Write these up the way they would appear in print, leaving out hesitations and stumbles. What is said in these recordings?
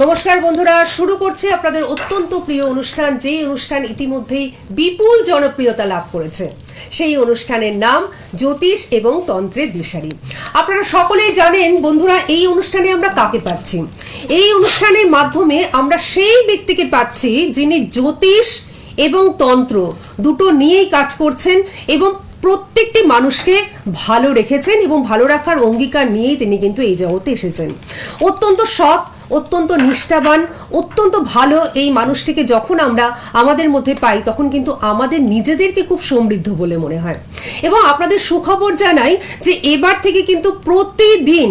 নমস্কার বন্ধুরা, শুরু করছি আপনাদের অত্যন্ত প্রিয় অনুষ্ঠান, যে অনুষ্ঠান ইতিমধ্যেই বিপুল জনপ্রিয়তা লাভ করেছে। সেই অনুষ্ঠানের নাম জ্যোতিষ এবং তন্ত্রের দিশারি। আপনারা সকলেই জানেন বন্ধুরা, এই অনুষ্ঠানে আমরা কাকে পাচ্ছি। এই অনুষ্ঠানের মাধ্যমে আমরা সেই ব্যক্তিকে পাচ্ছি যিনি জ্যোতিষ এবং তন্ত্র দুটো নিয়েই কাজ করছেন এবং প্রত্যেকটি মানুষকে ভালো রেখেছেন এবং ভালো রাখার অঙ্গীকার নিয়েই তিনি কিন্তু এই জগতে এসেছেন। অত্যন্ত সৎ, অত্যন্ত নিষ্ঠাবান, অত্যন্ত ভালো এই মানুষটিকে যখন আমরা আমাদের মধ্যে পাই তখন কিন্তু আমাদের নিজেদেরকে খুব সমৃদ্ধ বলে মনে হয়। এবং আপনাদের সুখবর জানাই যে এবার থেকে কিন্তু প্রতিদিন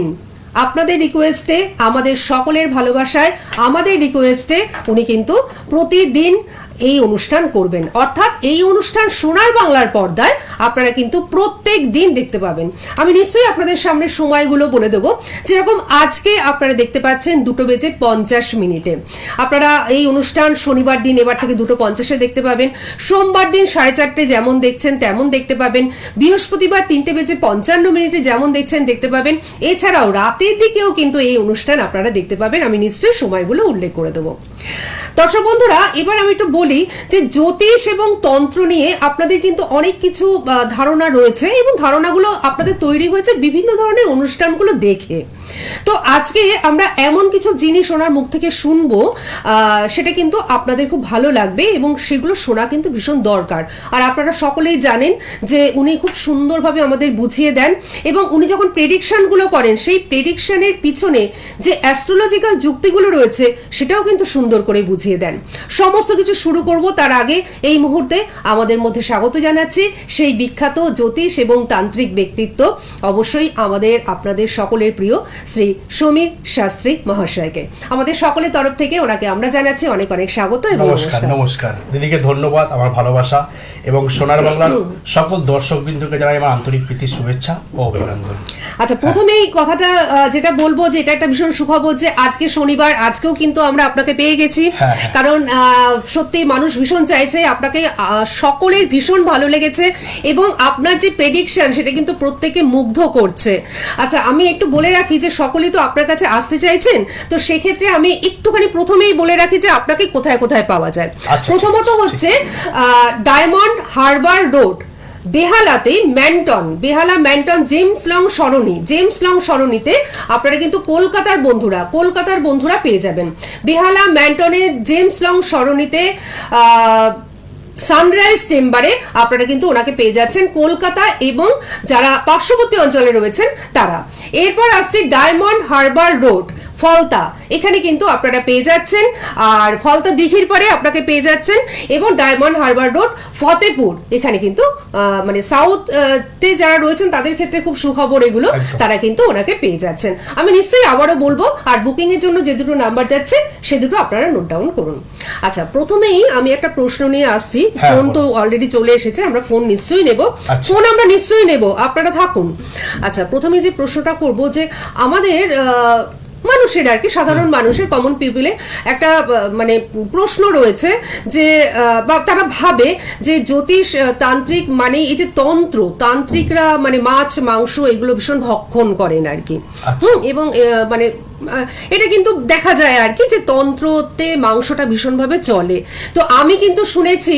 আপনাদের রিকোয়েস্টে, আমাদের সকলের ভালোবাসায়, আমাদের রিকোয়েস্টে উনি কিন্তু প্রতিদিন এই অনুষ্ঠান করবেন। অর্থাৎ এই অনুষ্ঠান সোনার বাংলার পর্দায় আপনারা কিন্তু প্রত্যেক দিন দেখতে পাবেন। আমি নিশ্চয়ই আপনাদের সামনে সময়গুলো বলে দেবো। যেরকম আজকে আপনারা দেখতে পাচ্ছেন 2:50 আপনারা এই অনুষ্ঠান শনিবার দিন এবার থেকে 2:50 দেখতে পাবেন। সোমবার দিন 4:30 যেমন দেখছেন তেমন দেখতে পাবেন। বৃহস্পতিবার 3:55 যেমন দেখছেন দেখতে পাবেন। এছাড়াও রাতের দিকেও কিন্তু এই অনুষ্ঠান আপনারা দেখতে পাবেন। আমি নিশ্চয়ই সময়গুলো উল্লেখ করে দেবো। দর্শক বন্ধুরা, এবার আমি একটু বলি যে জ্যোতিষ এবং তন্ত্র নিয়ে আপনাদের কিন্তু অনেক কিছু ধারণা রয়েছে এবং ধারণাগুলো আপনাদের তৈরি হয়েছে বিভিন্ন ধরনের অনুষ্ঠানগুলো দেখে। তো আজকে আমরা এমন কিছু জিনিস ওনার মুখ থেকে শুনবো, সেটা কিন্তু আপনাদের খুব ভালো লাগবে এবং সেগুলো শোনা কিন্তু ভীষণ দরকার। আর আপনারা সকলেই জানেন যে উনি খুব সুন্দরভাবে আমাদের বুঝিয়ে দেন এবং উনি যখন প্রেডিকশনগুলো করেন সেই প্রেডিকশনের পিছনে যে অ্যাস্ট্রোলজিক্যাল যুক্তিগুলো রয়েছে সেটাও কিন্তু সুন্দর করে বুঝিয়ে দেন। সমস্ত কিছু শুরু করব তার আগে এই মুহূর্তে আমাদের মধ্যে স্বাগত জানাচ্ছি সেই বিখ্যাত জ্যোতিষ এবং তান্ত্রিক ব্যক্তিত্ব, অবশ্যই আপনাদের সকলের প্রিয় শ্রী সমীর শাস্ত্রী মহাশয়কে। আমাদের সকলের তরফ থেকে ওনাকে আমরা জানাচ্ছি অনেক অনেক স্বাগত এবং নমস্কার। নমস্কার দিদিকে ধন্যবাদ, আমার ভালোবাসা এবং সোনার বাংলার সকল দর্শকবৃন্দকে জানাই আমার আন্তরিক প্রীতি, শুভেচ্ছা ও অভিনন্দন। আচ্ছা, প্রথমেই কথাটা যেটা বলবো যে এটা একটা ভীষণ সুখবর যে আজকে শনিবার, আজকেও কিন্তু আমরা আপনাকে পেয়ে গেছি। কারণ সত্যি মানুষ ভীষণ চাইছে আপনাকে, সকলের ভীষণ ভালো লেগেছে এবং আপনার যে প্রেডিকশন সেটা কিন্তু প্রত্যেকে মুগ্ধ করছে। আচ্ছা, আমি একটু বলে রাখি যে সকলেই তো আপনার কাছে আসতে চাইছেন, তো সেক্ষেত্রে আমি একটুখানি প্রথমেই বলে রাখি যে আপনাকে কোথায় কোথায় পাওয়া যায়। প্রথমত হচ্ছে ডায়মন্ড হারবার রোড, বেহালাতে বেহালা ম্যান্টন জেমস লং সরণিতে আপনারা কিন্তু কলকাতার বন্ধুরা পেয়ে যাবেন। বেহালা ম্যান্টনের জেমস লং সরণিতে সানরাইজ চেম্বারে আপনারা কিন্তু ওনাকে পেয়ে যাচ্ছেন, কলকাতা এবং যারা পার্শ্ববর্তী অঞ্চলে রয়েছেন তারা। এরপর আসছে ডায়মন্ড হারবার রোড, ফলতা, এখানে কিন্তু আপনারা পেয়ে যাচ্ছেন। আর ফলতা দিঘির পরে আপনাকে পেয়ে যাচ্ছেন এবং ডায়মন্ড হারবার রোড ফতেপুর, এখানে কিন্তু মানে সাউথে যারা রয়েছেন তাদের ক্ষেত্রে খুব সুখবর এগুলো, তারা কিন্তু ওনাকে পেয়ে যাচ্ছেন। আমি নিশ্চয়ই আবারও বলবো, আর বুকিং এর জন্য যে দুটো নাম্বার যাচ্ছে সে দুটো আপনারা নোট ডাউন করুন। আচ্ছা, প্রথমেই আমি একটা প্রশ্ন নিয়ে আসছি। ফোন তো অলরেডি চলে এসেছে, আমরা ফোন নিশ্চয়ই নেব, আপনারা থাকুন। আচ্ছা, প্রথমে যে প্রশ্নটা করব যে আমাদের মানুষের আর কি, সাধারণ মানুষের, কমন পিপলে একটা মানে প্রশ্ন রয়েছে যে তারা ভাবে যে জ্যোতিষ তান্ত্রিক মানে এই যে তান্ত্রিকরা মানে মাছ মাংস এগুলো ভীষণ ভক্ষণ করেন আর কি। এবং মানে এটা কিন্তু দেখা যায় আর কি যে তন্ত্রতে মাংসটা ভীষণভাবে চলে। তো আমি কিন্তু শুনেছি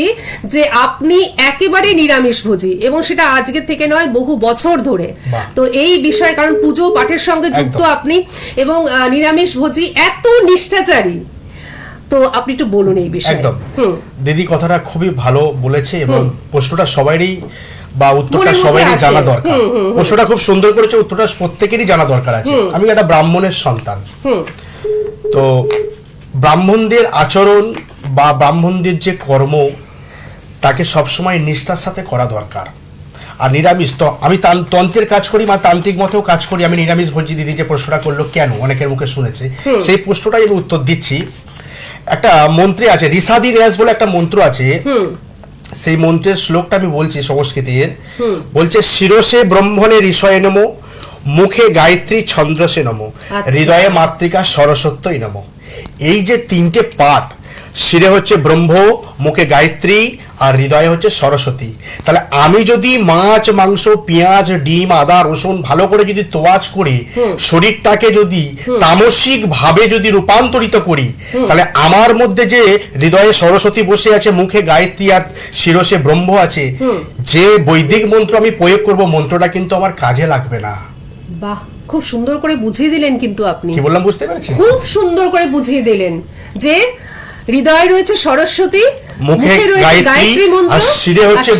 যে আপনি একেবারে নিরামিষভোজী এবং সেটা আজকের থেকে নয়, বহু বছর ধরে। তো এই বিষয়ে, কারণ পুজো পাঠের সঙ্গে যুক্ত আপনি এবং নিরামিষভোজী, এত নিষ্ঠাচারী, তো আপনি একটু বলুন এই বিষয়ে। একদম দিদি কথাটা খুবই ভালো বলেছে এবং প্রশ্নটা সবারই বা উত্তরটা সবারই জানা দরকার। প্রশ্নটা খুব সুন্দর করেছে, উত্তরটা প্রত্যেকেরই জানা দরকার আছে। আমি একটা ব্রাহ্মণের সন্তান, তো ব্রাহ্মণদের আচরণ বা ব্রাহ্মণদের যে কর্ম তাকে সবসময় নিষ্ঠার সাথে করা দরকার। আর নিরামিষ তো আমি তন্ত্রের কাজ করি বা তান্ত্রিক মতেও কাজ করি। আমি নিরামিষ ভোজি। দিদি যে প্রশ্নটা করলো কেন, অনেকের মুখে শুনেছে, সেই প্রশ্নটাই আমি উত্তর দিচ্ছি। একটা মন্ত্রে আছে, ঋষাদি রেয়াস বলে একটা মন্ত্র আছে, সেই মন্ত্রের শ্লোকটা আমি বলছি সংস্কৃতের। বলছে, শিরসে ব্রহ্মণে ঋষয়ে নমো, মুখে গায়ত্রী ছন্দ্রসে নমো, হৃদয়ে মাতৃকা সরস্বত্যই নমো। এই যে তিনটে পাঠ, শিরে হচ্ছে ব্রহ্ম, মুখে গায়ত্রী আর হৃদয়ে হচ্ছে সরস্বতী। তাহলে আমি যদি মাছ, মাংস, পেঁয়াজ, ডিম, আদা, রসুন ভালো করে যদি তোয়াজ করি, শরীরটাকে যদি তামসিক ভাবে যদি রূপান্তরিত করি, তাহলে আমার মধ্যে যে হৃদয়ে সরস্বতী বসে আছে, মুখে গায়ত্রী আর শিরসে ব্রহ্ম আছে, যে বৈদিক মন্ত্র আমি প্রয়োগ করব, মন্ত্রটা কিন্তু আমার কাজে লাগবে না। বাহ, খুব সুন্দর করে বুঝিয়ে দিলেন কিন্তু আপনি। কি বললাম বুঝতে পেরেছেন? খুব সুন্দর করে বুঝিয়ে দিলেন যে হৃদয়ে রয়েছে সরস্বতী, মুখে গায়ত্রী মন্ত্র, আর শিরে হচ্ছে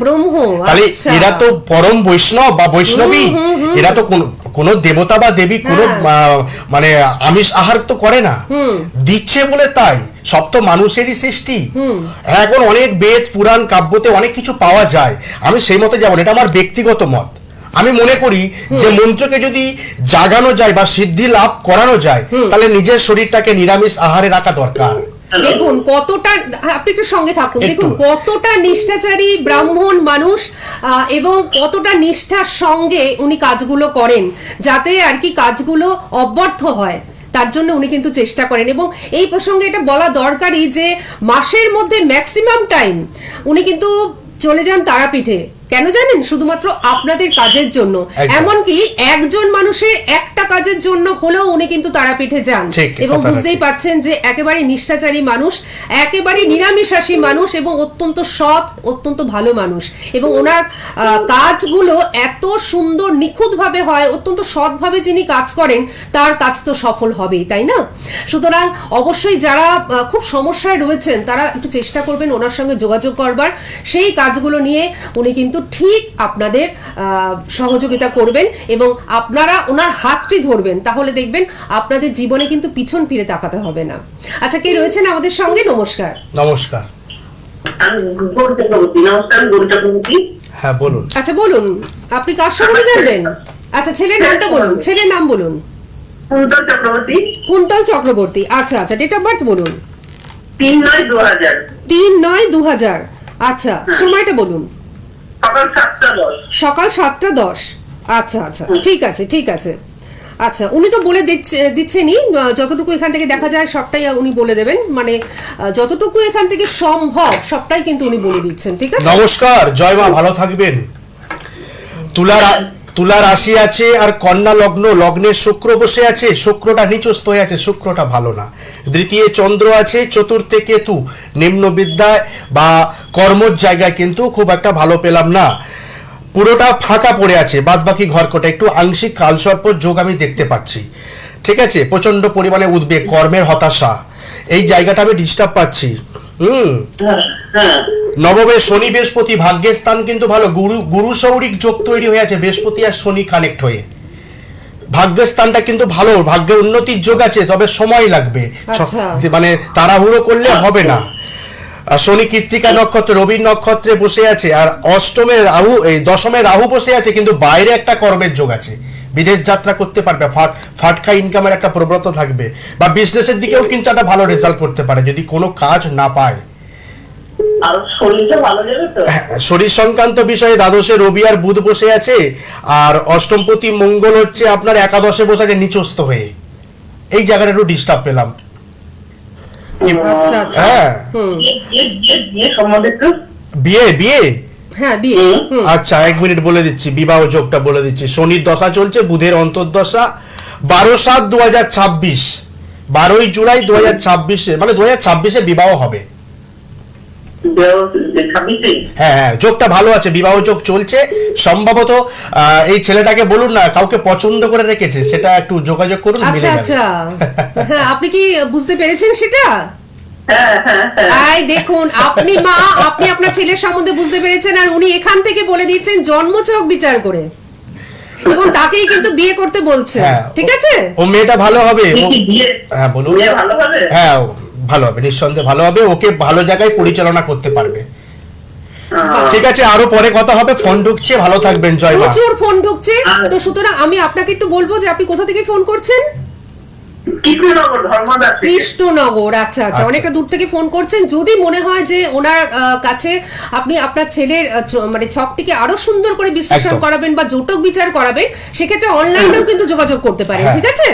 ব্রহ্ম। তাহলে আচ্ছা। এরা তো পরম বৈষ্ণব বা বৈষ্ণবী, এরা তো কোন দেবতা বা দেবী কোন মানে আমিষ আহার তো করে না, দিচ্ছে বলে তাই। সব তো মানুষেরই সৃষ্টি। এখন অনেক বেদ পুরাণ কাব্যতে অনেক কিছু পাওয়া যায়, আমি সেই মতে যাব না, এটা আমার ব্যক্তিগত মত। আমি মনে করি যে মন্ত্রকে যদি জাগানো যায় বা সিদ্ধি লাভ করানো যায়, তাহলে নিজের শরীরটাকে নিরামিষ আহারে রাখা দরকার। দেখুন কতটা, আপনি একটু সঙ্গে থাকুন, দেখুন কতটা নিষ্ঠাচারী ব্রাহ্মণ মানুষ এবং কতটা নিষ্ঠার সঙ্গে উনি কাজগুলো করেন, যাতে আর কি কাজগুলো অব্যর্থ হয়, তার জন্য উনি কিন্তু চেষ্টা করেন। এবং এই প্রসঙ্গে এটা বলা দরকারি যে মাসের মধ্যে ম্যাক্সিমাম টাইম উনি কিন্তু চলে যান তারাপীঠে। কেন জানেন? শুধুমাত্র আপনাদের কাজের জন্য। এমনকি একজন মানুষের একটা কাজের জন্য হলেও উনি কিন্তু তারাপীঠে যান। এবং বুঝতেই পাচ্ছেন যে একেবারে নিষ্ঠাচারী মানুষ, একেবারে নিরামিষাশী মানুষ এবং অত্যন্ত সৎ, অত্যন্ত ভালো মানুষ। এবং ওনার কাজগুলো এত সুন্দর নিখুঁতভাবে হয়, অত্যন্ত সৎভাবে যিনি কাজ করেন তার কাজ তো সফল হবেই, তাই না? সুতরাং অবশ্যই যারা খুব সমস্যায় রয়েছেন তারা একটু চেষ্টা করবেন ওনার সঙ্গে যোগাযোগ করবার। সেই কাজগুলো নিয়ে উনি কিন্তু ঠিক আপনাদের সহযোগিতা করবেন এবং আপনারা ওনার হাতটি ধরবেন, তাহলে দেখবেন আপনাদের জীবনে কিন্তু পিছন ফিরে তাকাতে হবে না। আচ্ছা, কে রয়েছেন আমাদের সঙ্গে? নমস্কার। নমস্কার। হ্যাঁ বলুন। আচ্ছা বলুন, আপনি কার সম্বন্ধে জানবেন? আচ্ছা, ছেলের নামটা বলুন, ছেলের নাম বলুন। কুন্তল চক্রবর্তী। আচ্ছা আচ্ছা, ডেট অফ বার্থ বলুন। 3/9/2000। আচ্ছা, সময়টা বলুন। সকাল 7:10। আচ্ছা আচ্ছা, ঠিক আছে ঠিক আছে। আচ্ছা, উনি তো বলে দিচ্ছেনই, যতটুকু এখান থেকে দেখা যায় সবটাই উনি বলে দেবেন, মানে যতটুকু এখান থেকে সম্ভব সবটাই কিন্তু উনি বলে দিচ্ছেন। ঠিক আছে, নমস্কার, জয় মা, ভালো থাকবেন। তুলা রাশি আছে আর কন্যা লগ্ন, লগ্নে শুক্র বসে আছে, শুক্রটা নিচস্থ হয়ে আছে, শুক্রটা ভালো না। দ্বিতীয় চন্দ্র আছে, চতুর্থে কেতু, নিম্ন বিদ্যায় বা কর্মর জায়গায় কিন্তু খুব একটা ভালো পেলাম না, পুরোটা ফাঁকা পড়ে আছে, বাদ বাকি ঘরকোটা একটু আংশিক কালসর্প যোগ আমি দেখতে পাচ্ছি। ঠিক আছে, প্রচন্ড পরিমাণে উদ্বেগ, কর্মের হতাশা, এই জায়গাটা আমি ডিস্টার্ব পাচ্ছি। নবমে শনি বৃহস্পতি, ভাগ্যের স্থান কিন্তু ভালো, গুরু সৌরিক যোগ তৈরি হয়ে আছে, বৃহস্পতি আর শনি কানেক্ট হয়ে ভাগ্যের স্থানটা কিন্তু ভালো, ভাগ্যের উন্নতির যোগ আছে, তবে সময় লাগবে, মানে তাড়াহুড়ো করলে হবে না। শনি কৃত্তিকা নক্ষত্র, রবি নক্ষত্রে বসে আছে, আর অষ্টমে রাহু, এই দশমে রাহু বসে আছে, কিন্তু বাইরে একটা কর্মের যোগ আছে, বিদেশ যাত্রা করতে পারবে, ফাটকা ইনকামের একটা প্রবণতা থাকবে, বা বিজনেসের দিকেও কিন্তু একটা ভালো রেজাল্ট করতে পারে যদি কোনো কাজ না পায়। শরীর সংক্রান্ত বিষয়ে দ্বাদশে রবি আর বুধ বসে আছে, আর অষ্টমপতি মঙ্গল হচ্ছে আপনার একাদশে বসে আছে নিচস্থ হয়ে, এই জায়গাটা একটু ডিস্টার্ব পেলাম। বিয়ে আচ্ছা, 1 মিনিট বলে দিচ্ছি, বিবাহ যোগটা বলে দিচ্ছি। শনির দশা চলছে, বুধের অন্তর্দশা, 12/7/2026, 12 জুলাই 2026, মানে 2026-এ বিবাহ হবে। হ্যাঁ, যোগটা ভালো আছে, বিবাহ যোগ চলছে সম্ভবত। এই ছেলেটাকে বলুন না, কাউকে পছন্দ করে রেখেছে, সেটা একটু যোগাযোগ করুন। আচ্ছা আচ্ছা, আপনি কি বুঝতে পেরেছেন সেটা? দেখুন, আপনি মা, আপনি আপনার ছেলের সম্বন্ধে বুঝতে পেরেছেন, আর উনি এখান থেকে বলে দিচ্ছেন জন্মছক বিচার করে, এবং তাকেই কিন্তু বিয়ে করতে বলছে। ঠিক আছে, ও মেয়েটা ভালো হবে। হ্যাঁ বলুন। হ্যাঁ ভালো হবে, নিঃসন্দেহে ভালো হবে, ওকে ভালো জায়গায় পরিচালনা করতে পারবে। ঠিক আছে, আরো পরে কথা হবে, ফোন ঢুকছে, ভালো থাকবেন। জয় মা। প্রচুর ফোন ঢুকছে, তো সুতরাং আমি আপনাকে একটু বলবো যে আপনি কোথা থেকে ফোন করছেন? কৃষ্ণনগর। আচ্ছা আচ্ছা, অনেকটা দূর থেকে ফোন করছেন। যদি মনে হয় যে ওনার কাছে আপনি আপনার ছেলের মানে ছকটিকে আরো সুন্দর করে বিশ্লেষণ করাবেন বা জোটক বিচার করাবেন, সেক্ষেত্রে অনলাইনেও কিন্তু যোগাযোগ করতে পারেন। ঠিক আছে,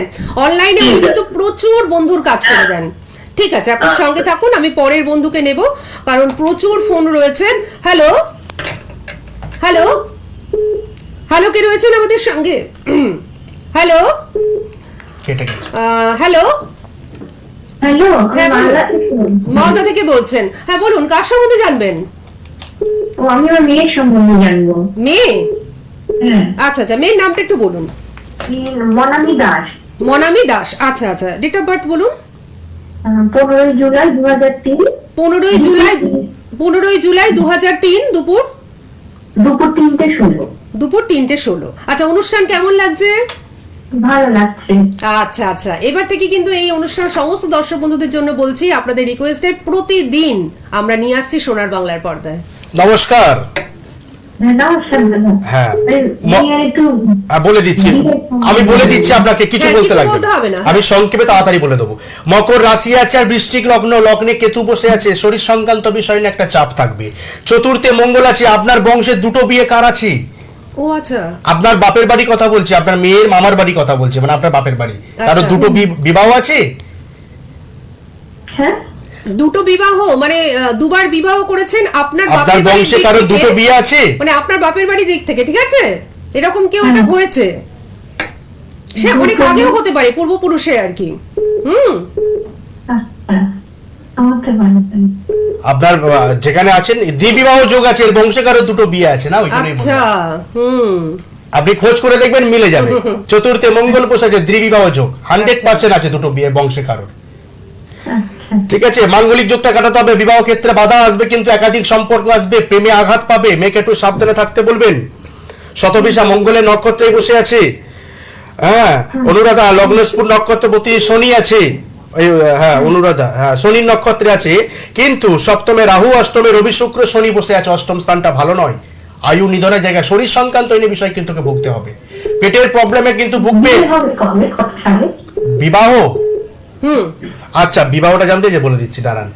অনলাইনে উনি কিন্তু প্রচুর বন্ধুর কাজ করে দেন। ঠিক আছে, আপনার সঙ্গে থাকুন, আমি পরের বন্ধুকে নেব কারণ প্রচুর ফোন রয়েছে। হ্যালো হ্যালো হ্যালো, কে রয়েছেন আমাদের সঙ্গে? হ্যালো কেটে গেছে। হ্যালো, হ্যালো, হ্যাঁ, বলুন। মালদা থেকে বলছি। মালদা থেকে বলছেন? হ্যাঁ বলুন, কার সম্বন্ধে জানবেন? ও, আমি আমার মেয়ের সম্বন্ধে জানবো। মেয়ে? হ্যাঁ, আচ্ছা আচ্ছা, মেয়ের নামটা একটু বলুন। মনামি দাস। মনামি দাস, আচ্ছা আচ্ছা, ডেট অফ বার্থ বলুন। 15 জুলাই 2003, 15 জুলাই 15 জুলাই 2003 দুপুর দুপুর 3:16। দুপুর 3:16। আচ্ছা, অনুষ্ঠান কেমন লাগছে? ভালো লাগছে। আচ্ছা আচ্ছা, এবার থেকে কিন্তু এই অনুষ্ঠান সমস্ত দর্শক বন্ধুদের জন্য বলছি, আপনাদের রিকোয়েস্টে প্রতিদিন আমরা নিয়ে আসছি সোনার বাংলার পর্দায়। নমস্কার। হ্যাঁ, নমস্কার দাদা। হ্যাঁ, মেয়ে একটু বলে দিচ্ছি, আমি বলে দিচ্ছি আপনাকে, কিছু হ্যাঁ, বলতে কিছু লাগবে বলতে হবে না। আমি সংক্ষেপে তাড়াতাড়ি বলে দেবো। মকর রাশি আছে আর বৃশ্চিক লগ্ন, লগ্নে কেতু বসে আছে, শরীর সংক্রান্ত বিষয় নিয়ে একটা চাপ থাকবে। চতুর্থে মঙ্গল আছে। আপনার বংশে দুটো বিয়ে কার আছে? ও আচ্ছা, আপনার বাপের বাড়ি কথা বলছি, আপনার মেয়ের মামার বাড়ি কথা বলছি, মানে আপনার বাপের বাড়ি। কারো দুটো বিবাহ আছে? হ্যাঁ, দুটো বিবাহ মানে দুবার বিবাহ করেছেন আপনার আপনার বাপের বাড়ির বংশে দিক কারো থেকে, দুটো বিয়ে আছে? মানে আপনার বাপের বাড়ির দিক থেকে, ঠিক আছে? এরকম কেউ একটা হয়েছে, সে অনেক আগেও হতে পারে, পূর্বপুরুষে আর কি। আচ্ছা, আমাকে বানাতেন। আপনার যেখানে আছেন দ্বিবিবাহ যোগ আছে, এর বংশে কারো দুটো বিয়ে আছে না, ওইখানেই আচ্ছা, আপনি খোঁজ করে দেখবেন, মিলে যাবে। চতুর্থে মঙ্গল বসে আছে, দ্বিবিবাহ যোগ 100% আছে দুটো বিয়ে বংশে কারোর। আচ্ছা, ঠিক আছে, মাঙ্গলিক যোগটা কাটাতে হবে। বিবাহ ক্ষেত্রে বাধা আসবে, কিন্তু একাধিক সম্পর্ক আসবে, প্রেমে আঘাত পাবে, মেয়েকে একটু সাবধানে থাকতে বলবেন। শতবিশা মঙ্গলের নক্ষত্রে বসে আছে। হ্যাঁ, অনুরাধা লগ্নস্ফুট নক্ষত্রপতি শনি আছে। হ্যাঁ, অনুরাধা, হ্যাঁ, শনির নক্ষত্রে আছে, কিন্তু সপ্তমে রাহু, অষ্টমে রবি শুক্র শনি বসে আছে, অষ্টম স্থানটা ভালো নয়। আয়ু নিধনের জায়গায়, শরীর সংক্রান্ত এই বিষয় কিন্তু ভুগতে হবে, পেটের প্রবলেমে কিন্তু ভুগবে। বিয়ে হবে কবে, কত সালে? বিবাহ, আচ্ছা বিবাহটা জানতে যে বলে দিচ্ছি, দাঁড়ান।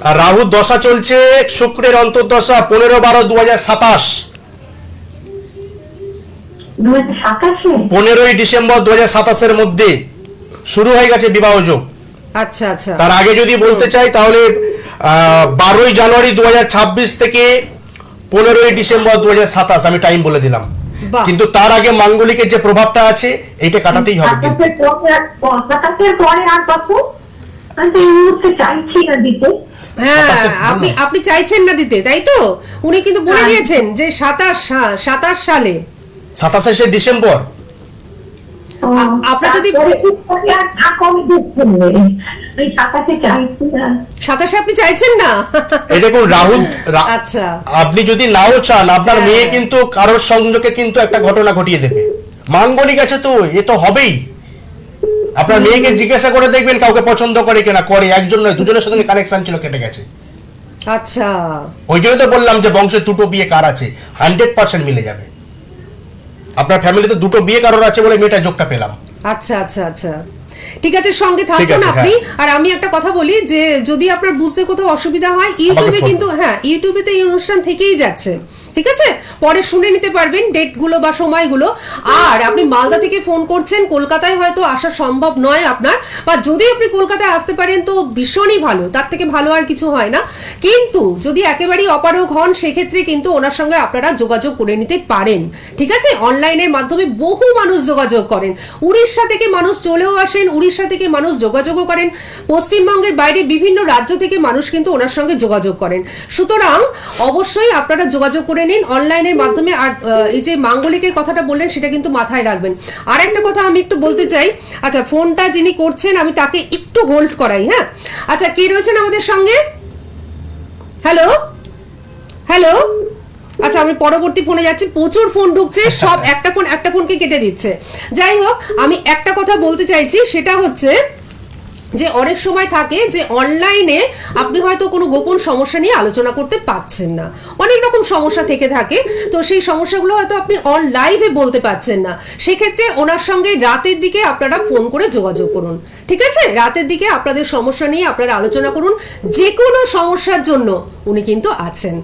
আর রাহুর দশা চলছে, শুক্রের অন্তর্দশা 15-12-2027, 2027-এ? 15ই ডিসেম্বর 2027-এর মধ্যে শুরু হয়ে গেছে বিবাহ যোগ। আচ্ছা আচ্ছা, তার আগে যদি বলতে চাই তাহলে 12ই জানুয়ারি 2026 থেকে 15ই ডিসেম্বর 2027 আমি টাইম বলে দিলাম। বাহ। কিন্তু তার আগে মাঙ্গলিকের যে প্রভাবটা আছে এইটা কাটাতেই হবে কিন্তু। 27-এর পরে আর কত? আমি তো এই মুহূর্তে চাইছি না দিতে। হ্যাঁ, 27 আপনি আপনি চাইছেন না দিতে, তাই তো? উনি কিন্তু বলে হ্যাঁ। দিয়েছেন যে 27 সালে। 27শে ডিসেম্বর। ও, আপনার যদি- তারপরে কি করে আর কবে দিচ্ছেন? এই 27-এ চাইছি না। 27 আপনি চাইছেন না? এই দেখুন রাহু আচ্ছা, আপনি যদি নাও চান, আপনার হ্যাঁ। মেয়ে কিন্তু কারোর সংযোগে কিন্তু একটা ঘটনা ঘটিয়ে দেবে। মাঙ্গলিক আছে তো, এ তো হবেই। আপনার মেয়েকে জিজ্ঞাসা করে দেখবেন কাউকে পছন্দ করে কিনা, করে, একজন নয় দুজনের সঙ্গে কানেকশন ছিল, কেটে গেছে। আচ্ছা, ওই জন্য তো বললাম যে বংশে দুটো বিয়ে কার আছে, 100% মিলে যাবে। আপনার ফ্যামিলিতে দুটো বিয়ে কারোর আছে বলে মেয়েটা যোগটা পেলাম। আচ্ছা আচ্ছা আচ্ছা, ঠিক আছে, সঙ্গে ঠিক থাকুন আছে, আপনি। আর আমি একটা কথা বলি যে যদি আপনার বুঝতে কোথাও অসুবিধা হয়, ইউটিউবে ফোন কিন্তু, হ্যাঁ, ইউটিউবে তো এই অনুষ্ঠান থেকেই যাচ্ছে, ঠিক আছে? পরে শুনে নিতে পারবেন ডেটগুলো বা সময়গুলো। আর আপনি মালদা থেকে ফোন করছেন, কলকাতায় হয়তো আসা সম্ভব নয় আপনার, বা যদি আপনি কলকাতায় আসতে পারেন তো ভীষণই ভালো, তার থেকে ভালো আর কিছু হয় না। কিন্তু যদি একেবারেই অপারগ হন, সেক্ষেত্রে কিন্তু ওনার সঙ্গে আপনারা যোগাযোগ করে নিতে পারেন, ঠিক আছে? অনলাইনের মাধ্যমে বহু মানুষ যোগাযোগ করেন, উড়িষ্যা থেকে মানুষ চলেও আসেন, উড়িষ্যা থেকে মানুষ যোগাযোগও করেন, পশ্চিমবঙ্গের বাইরে বিভিন্ন রাজ্য থেকে মানুষ কিন্তু ওনার সঙ্গে যোগাযোগ করেন। সুতরাং অবশ্যই আপনারা যোগাযোগ করে নিন অনলাইনের মাধ্যমে। আর এই যে মাঙ্গলিকের কথাটা বললেন সেটা কিন্তু মাথায় রাখবেন। আর একটা কথা আমি একটু বলতে চাই, আচ্ছা ফোনটা যিনি করছেন আমি তাকে একটু হোল্ড করাই। হ্যাঁ, আচ্ছা, কে রয়েছেন আমাদের সঙ্গে? হ্যালো হ্যালো, আচ্ছা আমি পরবর্তী ফোনে যাচ্ছি, প্রচুর ফোন ঢুকছে, সব একটা ফোনকে কেটে দিচ্ছে। যাই হোক, আমি একটা কথা বলতে চাইছি, সেটা হচ্ছে যে অনেক সময় থাকে যে অনলাইনে আপনি হয়তো কোনো গোপন সমস্যা নিয়ে আলোচনা করতে পারছেন না, অনেক রকম সমস্যা থেকে থাকে, তো সেই সমস্যাগুলো হয়তো আপনি অন লাইভে বলতে পারছেন না। সেক্ষেত্রে ওনার সঙ্গে রাতের দিকে আপনারা ফোন করে যোগাযোগ করুন, ঠিক আছে? রাতের দিকে আপনাদের সমস্যা নিয়ে আপনারা আলোচনা করুন, যে কোনো সমস্যার জন্য উনি কিন্তু আছেন।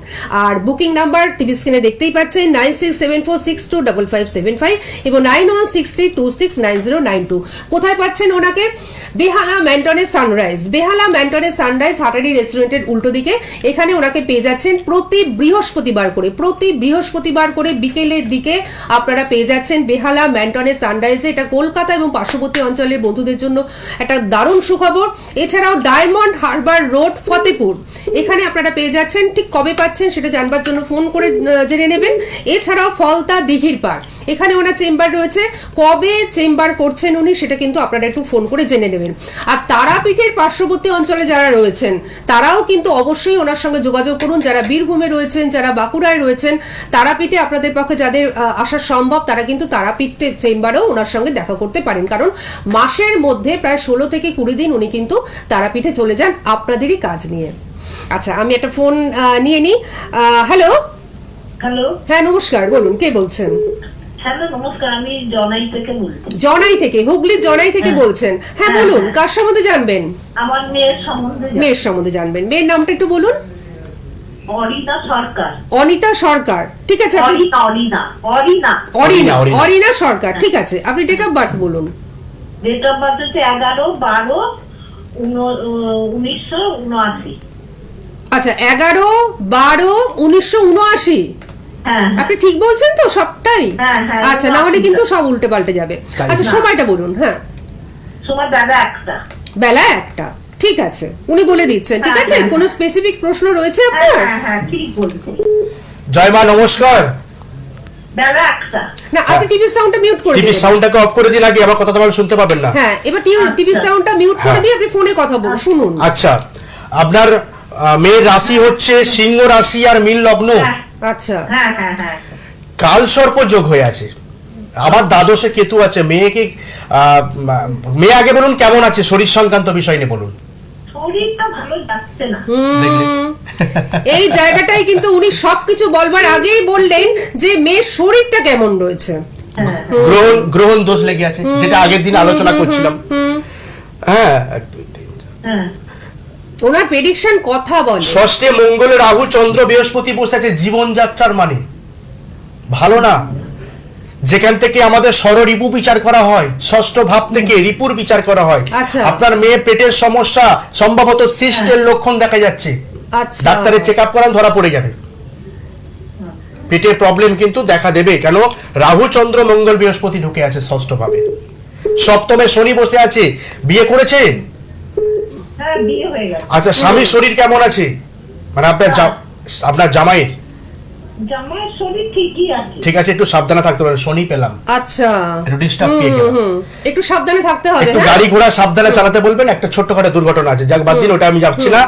আর বুকিং নাম্বার টিভি স্ক্রিনে দেখতেই পাচ্ছেন, 9674625575 এবং 9163269092। কোথায় পাচ্ছেন ওনাকে? বেহালা ম্যান্টনের সানরাইজ, বেহালা ম্যান্টনের সানরাইজ হাটারি রেস্টুরেন্টের উল্টো দিকে। এখানে ওনাকে পেয়ে যাচ্ছেন প্রতি বৃহস্পতিবার করে বিকেলের দিকে আপনারা পেয়ে যাচ্ছেন বেহালা ম্যান্টনের সানরাইজে। এটা কলকাতা এবং পার্শ্ববর্তী অঞ্চলের বন্ধুদের জন্য একটা দারুণ সুখবর। এছাড়াও ডায়মন্ড হারবার রোড, ফতেপুর, এখানে আপনারা পেয়ে যাচ্ছেন। ঠিক কবে পাচ্ছেন সেটা জানবার জন্য ফোন করে জেনে নেবেন। এছাড়াও ফলতা দিঘির পাড়, এখানে ওনার চেম্বার রয়েছে। কবে চেম্বার করছেন উনি সেটা কিন্তু আপনারা একটু ফোন করে জেনে নেবেন। আর তারাপীঠের পার্শ্ববর্তী অঞ্চলে যারা রয়েছেন তারাও কিন্তু অবশ্যই ওনার সঙ্গে যোগাযোগ করুন। যারা বীরভূমে রয়েছেন, যারা বাঁকুড়ায় রয়েছেন, তারাপীঠে আপনাদের পক্ষে যাদের আসা সম্ভব তারা কিন্তু তারাপীঠের চেম্বারেও ওনার সঙ্গে দেখা করতে পারেন, কারণ মাসের মধ্যে প্রায় 16 থেকে 20 দিন উনি কিন্তু তারাপীঠে চলে যান আপনাদেরই কাজ নিয়ে। আচ্ছা, আমি একটা ফোন নিয়ে নিই। হ্যালো। হ্যালো, হ্যাঁ নমস্কার, বলুন কে বলছেন? হ্যালো নমস্কার, আমি জনাই থেকে বলছি। জনাই থেকে, হুগলির জনাই থেকে বলছেন? হ্যাঁ বলুন, কার সম্বন্ধে জানবেন? আমার মেয়ের সম্বন্ধে মেয়ের সম্বন্ধে জানবেন। মেয়ের নামটা একটু বলুন। অরিনা সরকার। অনিতা সরকার, ঠিক আছে। অরিনা অরিনা সরকার, ঠিক আছে। আপনি ডেট অফ বার্থ বলুন। ডেট অফ বার্থ হচ্ছে 11/12/1979। আচ্ছা, 11/12/1979। হ্যাঁ, আপনি ঠিক বলছেন তো সবটাই? হ্যাঁ, হ্যাঁ, আচ্ছা, না হলে কিন্তু সব উল্টে পাল্টে যাবে। আচ্ছা, সময়টা বলুন। হ্যাঁ, সময় বেলা 1টা। বেলা 1টা, ঠিক আছে। উনি বলে দিচ্ছেন, ঠিক আছে। কোনো স্পেসিফিক প্রশ্ন রয়েছে আপনার? হ্যাঁ ঠিক বলছি। জয় মা, নমস্কার। বেলা 1টা। না, আপনি টিভি সাউন্ডটা মিউট করে টিভি দিন। সাউন্ডটাকে অফ করে দিন, আগে আমার কথা তো আপনি শুনতে পাবেন না। হ্যাঁ, এবার টিভি সাউন্ডটা মিউট করে দিয়ে আপনি ফোনে কথা বলুন, শুনুন। আচ্ছা, আপনার মেয়ের রাশি হচ্ছে সিংহ রাশি আর মীন লগ্ন। আচ্ছা, হ্যাঁ, কাল সর্প যোগ হয়ে আছে, আবার দ্বাদশে কেতু আছে। মেয়ে আগে বলুন কেমন আছে, শরীর সংক্রান্ত বিষয় নিয়ে বলুন। শরীরটা ভালো যাচ্ছে না। এই জায়গাটাই কিন্তু উনি সবকিছু বলবার আগেই বললেন যে মেয়ের শরীরটা কেমন রয়েছে। হ্যাঁ, গ্রহণ দোষ লেগে আছে, যেটা আগের দিন আলোচনা করছিলাম। হ্যাঁ, 1 2 3 হ্যাঁ। ওনার প্রেডিকশন কথা বলে। ষষ্ঠে মঙ্গল, রাহু, চন্দ্র, বৃহস্পতি বসে আছে। জীবনযাত্রার মানে ভালো না। যেখান থেকে আমাদের ষড়রিপু বিচার করা হয়, ষষ্ঠ ভাব থেকে রিপুর বিচার করা হয়। আচ্ছা। আপনার মেয়ে পেটের সমস্যা, সম্ভবত সিস্টের লক্ষণ দেখা যাচ্ছে। আচ্ছা, ডাক্তারের চেক আপ করান, ধরা পড়ে যাবে। পেটের প্রবলেম কিন্তু দেখা দেবে, কেন রাহু, চন্দ্র, মঙ্গল, বৃহস্পতি ঢুকে আছে ষষ্ঠ ভাবে। সপ্তমে শনি বসে আছে। বিয়ে করেছেন? হ্যাঁ, বিয়ে হয়ে গেছে। আচ্ছা, স্বামীর শরীর কেমন আছে? মানে আপনার জামাইয়ের? জামাইয়ের শরীর ঠিকই আছে। ঠিক আছে, একটু সাবধানে থাকতে হবে। শনি পেলাম, আচ্ছা, একটু ডিস্টার্ব পেয়ে গেলাম। একটু সাবধানে থাকতে হবে। একটু হ্যাঁ? গাড়ি ঘোড়া সাবধানে চালাতে বলবেন। একটা ছোট্টখাটো দুর্ঘটনা আছে, যাক বাদ দিন, ওটা আমি যাচ্ছি না।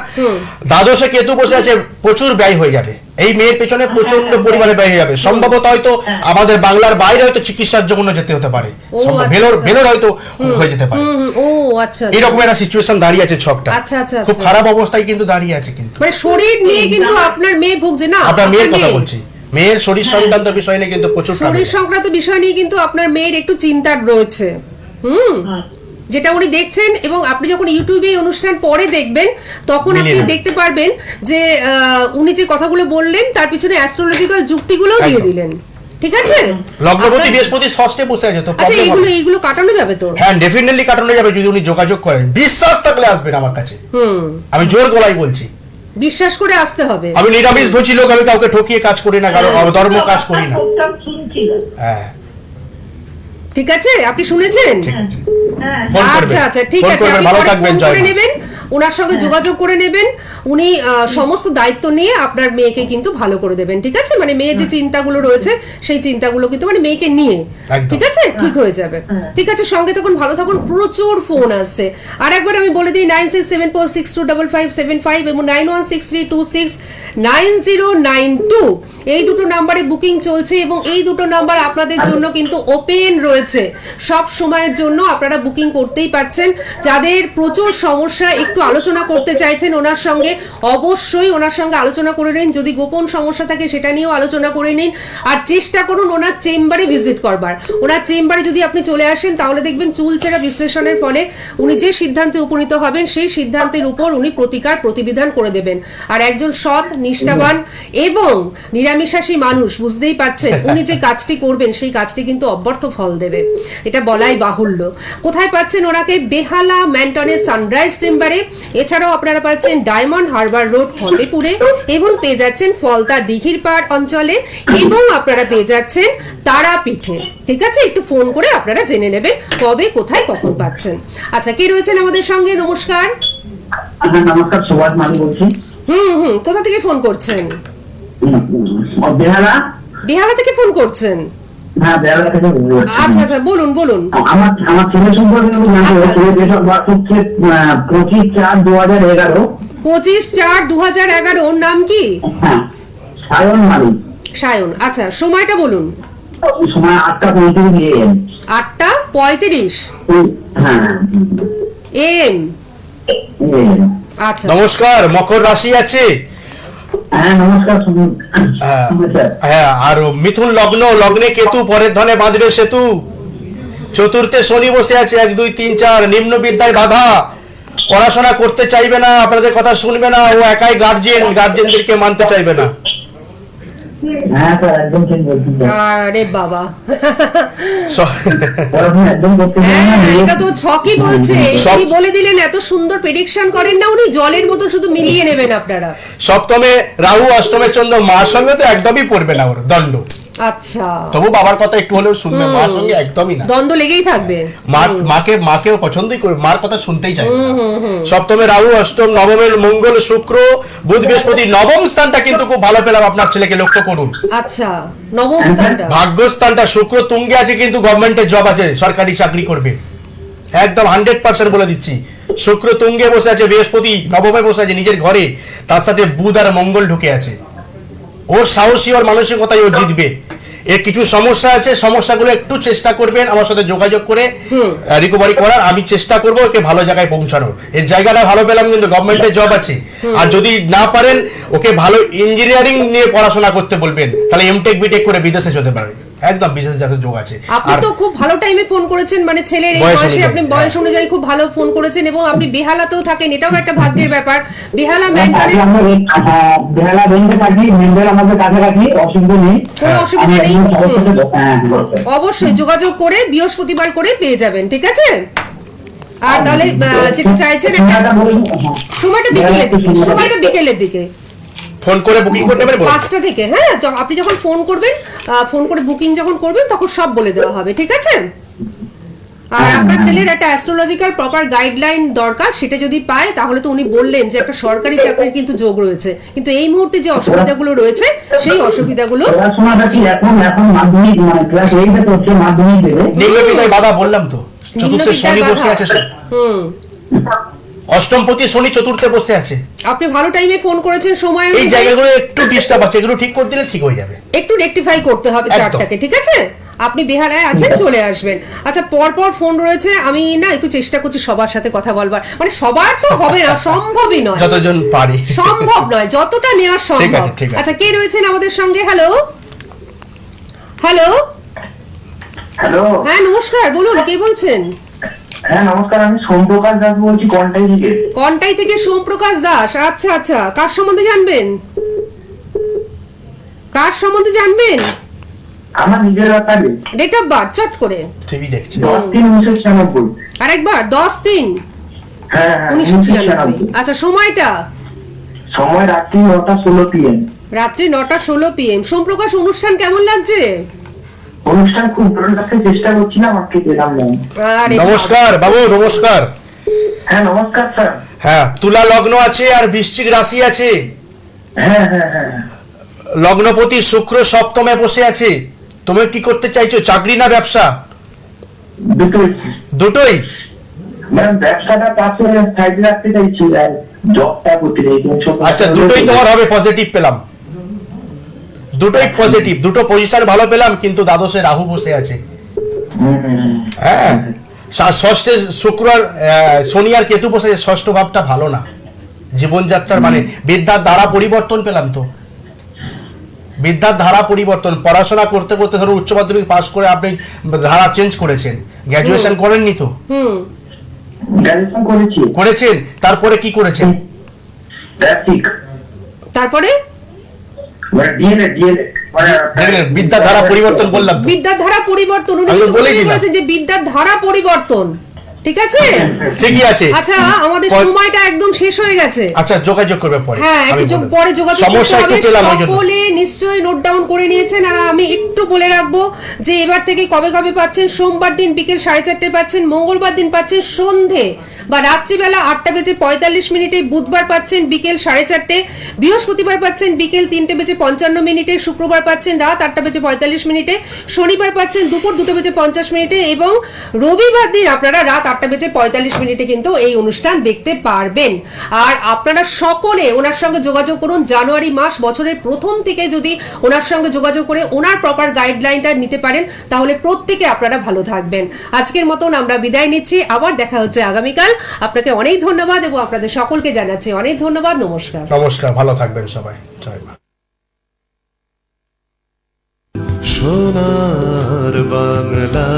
দ্বাদশে কেতু বসে আছে, প্রচুর ব্যয় হয়ে যাবে। এই মেয়ের পেছনে প্রচন্ড পরিমাণে ব্যয় হয়ে যাবে। সম্ভবত হয়তো আমাদের বাংলার বাইরে হয়তো চিকিৎসার জন্য যেতে হতে পারে। ভেলোর হয়তো হয়ে যেতে পারে। ও আচ্ছা, এরকম একটা সিচুয়েশন দাঁড়িয়ে আছে ছকটা। আচ্ছা, আচ্ছা, খুব খারাপ অবস্থায় কিন্তু দাঁড়িয়ে আছে। কিন্তু মানে শরীর নিয়ে কিন্তু আপনার মেয়ে ভুগছে না? আপনার মেয়ের আপনার কথা মেয়ে। বলছি, মেয়ের শরীর সংক্রান্ত বিষয় নিয়ে কিন্তু প্রচুর শরীর সংক্রান্ত বিষয় নিয়ে কিন্তু আপনার মেয়ের একটু চিন্তার রয়েছে। যেটা উনি দেখছেন, এবং আপনি যখন ইউটিউবে এই অনুষ্ঠান পরে দেখবেন তখন আপনি দেখতে পারবেন যে উনি যে কথাগুলো বললেন তার পিছনে অ্যাস্ট্রোলজিক্যাল যুক্তিগুলো দিয়ে দিলেন। ঠিক আছে, লগ্নপতি বৃহস্পতি ষষ্ঠে বসে আছে, তো আচ্ছা এইগুলো কাটানো যাবে তো? হ্যাঁ, ডেফিনেটলি কাটানো যাবে যদি উনি যোগাযোগ করেন। বিশ্বাস থাকলে আসবেন আমার কাছে। আমি জোর গলায় বলছি, বিশ্বাস করে আসতে হবে। আমি নিরামিষ ভোজী লোক, আমি কাউকে ঠকিয়ে কাজ করি না, কারো অধর্ম কাজ করি না। হ্যাঁ, ঠিক আছে, আপনি শুনেছেন? ঠিক আছে, আচ্ছা আচ্ছা, ঠিক আছে, আপনি ভালো পরে থাকবেন। ফোন করে নেবেন, ওনার সঙ্গে যোগাযোগ করে নেবেন। উনি সমস্ত দায়িত্ব নিয়ে আপনার মেয়েকে কিন্তু ভালো করে দেবেন। ঠিক আছে, মানে মেয়ের যে চিন্তাগুলো রয়েছে সেই চিন্তাগুলো কিন্তু মানে মেয়েকে নিয়ে, ঠিক আছে, ঠিক হয়ে যাবে। ঠিক আছে, সঙ্গে থাকুন, ভালো থাকুন। প্রচুর ফোন আসছে। আর একবার আমি বলে দিই, 9674625575 এবং 9163269092 এই দুটো নাম্বারে বুকিং চলছে, এবং এই দুটো নাম্বার আপনাদের জন্য কিন্তু ওপেন রয়েছে সব সময়ের জন্য। আপনারা বুকিং করতেই পাচ্ছেন। যাদের প্রচুর সমস্যা, একটু একটু আলোচনা করতে চাইছেন ওনার সঙ্গে, অবশ্যই ওনার সঙ্গে আলোচনা করে নিন। যদি গোপন সমস্যা থাকে সেটা নিয়েও আলোচনা করে নিন, আর চেষ্টা করুন ওনার চেম্বারে ভিজিট করবার। ওনার চেম্বারে যদি আপনি চলে আসেন তাহলে দেখবেন চুলচেরা বিশ্লেষণের ফলে উনি যে সিদ্ধান্তে উপনীত হবেন সেই সিদ্ধান্তের উপর উনি প্রতিবিধান করে দেবেন। আর একজন সৎ, নিষ্ঠাবান এবং নিরামিষাশী মানুষ, বুঝতেই পাচ্ছেন উনি যে কাজটি করবেন সেই কাজটি কিন্তু অব্যর্থ ফল দেবে, এটা বলাই বাহুল্য। কোথায় পাচ্ছেন ওনাকে? বেহালা ম্যান্টনের সানরাইজ চেম্বারে। এছাড়াও আপনারা পাচ্ছেন ডায়মন্ড হারবার রোড ফতেপুরে, এবং পেয়ে যাচ্ছেন ফলতা দিঘির পাড় অঞ্চলে, এবং আপনারা পেয়ে যাচ্ছেন তারাপীঠে। ঠিক আছে, একটু ফোন করে আপনারা জেনে নেবেন কবে, কোথায়, কখন পাচ্ছেন। আচ্ছা, কে রয়েছেন আমাদের সঙ্গে? নমস্কার। নমস্কার, সুভাষ মালি বলছি। কোথা থেকে ফোন করছেন? বেহালা। বেহালা থেকে ফোন করছেন? হ্যাঁ, বেহালা থেকে বলছি। আচ্ছা আচ্ছা, বলুন বলুন। আমার ছেলে সম্পর্কে হচ্ছে 25/4/2011। 25/4/2011। ওর নাম কি? হ্যাঁ, সায়ন মালিক। সায়ন। আচ্ছা, সময়টা বলুন। সময় 8:35 AM। 8:35 হ্যাঁ, AM। AM। আচ্ছা, নমস্কার, মকর রাশি আছে। হ্যাঁ, নমস্কার। হ্যাঁ, আর মিথুন লগ্ন, লগ্নে কেতু, পরের ধনে বাঁধবে সেতু। চতুর্থে শনি বসে আছে 1 2 3 4। নিম্ন বিদ্যায় বাধা, পড়াশোনা করতে চাইবে না, আপনাদের কথা শুনবে না, ও একাই গার্জেনদেরকে মানতে চাইবে না। হ্যাঁ স্যার, একদম ঠিক বলছেন। আরে বাবা, পড়াশোনা একদম করতে চাই না। হ্যাঁ, এটা তো ছকই বলছে। উনি বলে দিলেন, এত সুন্দর প্রেডিকশন করেন না উনি, জলের মতো শুধু মিলিয়ে নেবেন আপনারা। সপ্তমে রাহু, অষ্টমে চন্দ্র, মার সঙ্গে তো একদমই পড়বে না ওর দণ্ড। আচ্ছা, তবু বাবার কথা একটু হলেও শুনবে, মার সঙ্গে একদমই না। দ্বন্দ্ব লেগেই থাকবে। মাকেও পছন্দই করে, মার কথা শুনতেই চাই। সপ্তমে রাহু, অষ্টম, নবমে মঙ্গল, শুক্র, বুধ, বৃহস্পতি। নবম স্থানটা কিন্তু খুব ভালো পেলাম আপনার ছেলেকে, লক্ষ্য করুন। আচ্ছা, নবম স্থানটা। ভাগ্যস্থানটা শুক্র তুঙ্গে আছে, কিন্তু গভর্নমেন্টের জব আছে, সরকারি চাকরি করবে একদম 100% বলে দিচ্ছি। শুক্র তুঙ্গে বসে আছে, বৃহস্পতি নবমে বসে আছে নিজের ঘরে, তার সাথে বুধ আর মঙ্গল ঢুকে আছে। ওর সাহসী, ওর মানসিকতায় ও জিতবে। এর কিছু সমস্যা আছে, সমস্যাগুলো একটু চেষ্টা করবেন আমার সাথে যোগাযোগ করে রিকভারি করার। আমি চেষ্টা করব ওকে ভালো জায়গায় পৌঁছানোর। এর জায়গাটা ভালো পেলাম, কিন্তু গভর্নমেন্টের জব আছে। আর যদি না পারেন, ওকে ভালো ইঞ্জিনিয়ারিং নিয়ে পড়াশোনা করতে বলবেন, তাহলে এমটেক বিটেক করে বিদেশে যেতে পারে। একদম বিশেষ জাতের যোগ আছে। আপনি তো খুব ভালো টাইমে ফোন করেছেন, মানে ছেলের এই বয়সে আপনি বয়স অনুযায়ী খুব ভালো ফোন করেছেন, এবং আপনি বেহালাতেও থাকেন, এটাও একটা ভাগ্যের ব্যাপার। বেহালা ম্যান্টনে বেহালা রেঞ্জে থাকি, মেন্ডেল আমাদের কাছাকাছি, অসুবিধা নেই। কোনো অসুবিধা নেই। হ্যাঁ, অবশ্যই যোগাযোগ করে বৃহস্পতিবার করে পেয়ে যাবেন, ঠিক আছে? আর তাহলে যেটা চাইছেন একটা সময়টা বিকেলের দিকে ফোন করে বুকিং করতে পারবেন 5টা থেকে। হ্যাঁ, আপনি যখন ফোন করবেন, ফোন করে বুকিং যখন করবেন তখন সব বলে দেওয়া হবে, ঠিক আছে? আর আপনার ছেলের একটা অ্যাস্ট্রোলজিক্যাল প্রপার গাইডলাইন দরকার, সেটা যদি পায় তাহলে তো উনি বললেন যে একটা সরকারি চাকরির কিন্তু যোগ রয়েছে, কিন্তু এই মুহূর্তে যে অসুবিধাগুলো রয়েছে সেই অসুবিধাগুলো। পড়াশোনাটা কি এখন মাধ্যমিক, মানে ক্লাস 8 করছে, মাধ্যমিক দেবে। নিম্ন বিদ্যায় বাধা বললাম তো, চতুর্থে শনি বসে আছে তো। অষ্টমপতি শনি চতুর্থে বসে আছে। আপনি ভালো টাইমে ফোন করেছেন, সময় এই জায়গাগুলো একটু ডিস্টার্ব আছে, এগুলো ঠিক করে দিলে ঠিক হয়ে যাবে। একটু রেকটিফাই করতে হবে চারটাকে, ঠিক আছে? আপনি বেহালায় আছেন, চলে আসবেন। আচ্ছা, পরপর ফোন রয়েছে, আমি না একটু চেষ্টা করছি সবার সাথে কথা বলবার, মানে সবার তো হবে না, সম্ভবই নয়, যতজন পারি সম্ভব নয়, যতটা নেওয়া সম্ভব। আচ্ছা, কে রয়েছেন আমাদের সঙ্গে? হ্যালো হ্যালো হ্যালো, হ্যাঁ নমস্কার, বলুন কে বলছেন? হ্যাঁ নমস্কার, আমি সোমপ্রকাশ দাস বলছি, কন্টাই থেকে সোমপ্রকাশ দাস। আচ্ছা আচ্ছা, কার সম্বন্ধে জানবেন? আমার নিজের ব্যাপারে। ডেট অফ বার্থ চট করে টিভি দেখছি। 10/3/1996। আরেকবার 10/3। হ্যাঁ, 1996। আচ্ছা, সময়টা? সময় রাত্রি 9:16 PM। রাত্রি 9:16 PM। সোমপ্রকাশ, অনুষ্ঠান কেমন লাগছে? অনুষ্ঠান খুব ভালো লাগছে, চেষ্টা করছিলাম আজকে পেলাম না। নমস্কার বাবু, নমস্কার। হ্যাঁ নমস্কার স্যার। হ্যাঁ, তুলা লগ্ন আছে আর বৃশ্চিক রাশি আছে। হ্যাঁ হ্যাঁ হ্যাঁ। লগ্নপতি শুক্র সপ্তমে বসে আছে। তুমি কি করতে চাইছো, চাকরি না ব্যবসা? দুটোই। ম্যাম, ব্যবসাটা পাশে সাইডে রাখতে চাইছি, আর জবটা করতে চাইছি। আচ্ছা, দুটোই তোমার হবে, পজিটিভ পেলাম। দুটোই পজিটিভ, দুটো পজিশন ভালো পেলাম, কিন্তু দ্বাদশে রাহু বসে আছে। হ্যাঁ, ষষ্ঠে শুক্র আর শনি আর কেতু বসে, ষষ্ঠ ভাবটা ভালো না জীবনযাত্রার, মানে বিদ্যার দ্বারা পরিবর্তন পেলাম তো, বিদ্যার ধারা পরিবর্তন, পড়াশোনা করতে করতে ধরো উচ্চ মাধ্যমিক পাস করে আপনি ধারা চেঞ্জ করেছেন, গ্র্যাজুয়েশন করেননি তো? গ্র্যাজুয়েশন করেছি। করেছেন, তারপরে কি করেছেন? ব্যাপটিক তারপরে মানে ডিএলএড দেখলেন, বিদ্যার ধারা পরিবর্তন বললাম তো। বিদ্যার ধারা পরিবর্তন, উনি আমি তো কিন্তু বলেই প্রথমেই দিলাম। বলেছেন যে বিদ্যার ধারা পরিবর্তন, ঠিক আছে? ঠিকই আছে। আচ্ছা, আমাদের সময়টা একদম শেষ হয়ে গেছে। আচ্ছা, যোগাযোগ করবে পরে। হ্যাঁ, আমি একটু বলে পরে দেব। যোগাযোগ সমস্যা করতে একটু হবে। পেলাম ওই জন্য। সকলে নিশ্চয়ই নোট ডাউন করে নিয়েছেন, আর আমি একটু বলে রাখবো যে এবার থেকে কবে কবে পাচ্ছেন: সোমবার দিন বিকেল 4:30 পাচ্ছেন, মঙ্গলবার দিন পাচ্ছেন সন্ধে বা রাত্রিবেলা 8:45, বুধবার পাচ্ছেন বিকেল 4:30, বৃহস্পতিবার পাচ্ছেন বিকেল 3:55, শুক্রবার পাচ্ছেন রাত 8:45, শনিবার পাচ্ছেন দুপুর 2:50, এবং রবিবার দিন আপনারা রাত 8:45 কিন্তু এই অনুষ্ঠান দেখতে পারবেন। আর আপনারা সকলে ওনার সঙ্গে যোগাযোগ করুন। জানুয়ারি মাস বছরের প্রথম থেকে যদি ওনার সঙ্গে যোগাযোগ করে ওনার প্রপার গাইডলাইনটা নিতে পারেন, তাহলে প্রত্যেকে আপনারা ভালো থাকবেন। আজকের মতন আমরা বিদায় নিচ্ছি, আবার দেখা হচ্ছে আগামীকাল। আপনাকে অনেক ধন্যবাদ এবং আপনাদের সকলকে জানাচ্ছি অনেক ধন্যবাদ। নমস্কার। নমস্কার, ভালো থাকবেন সবাই। জয় মা। সোনার বাংলা।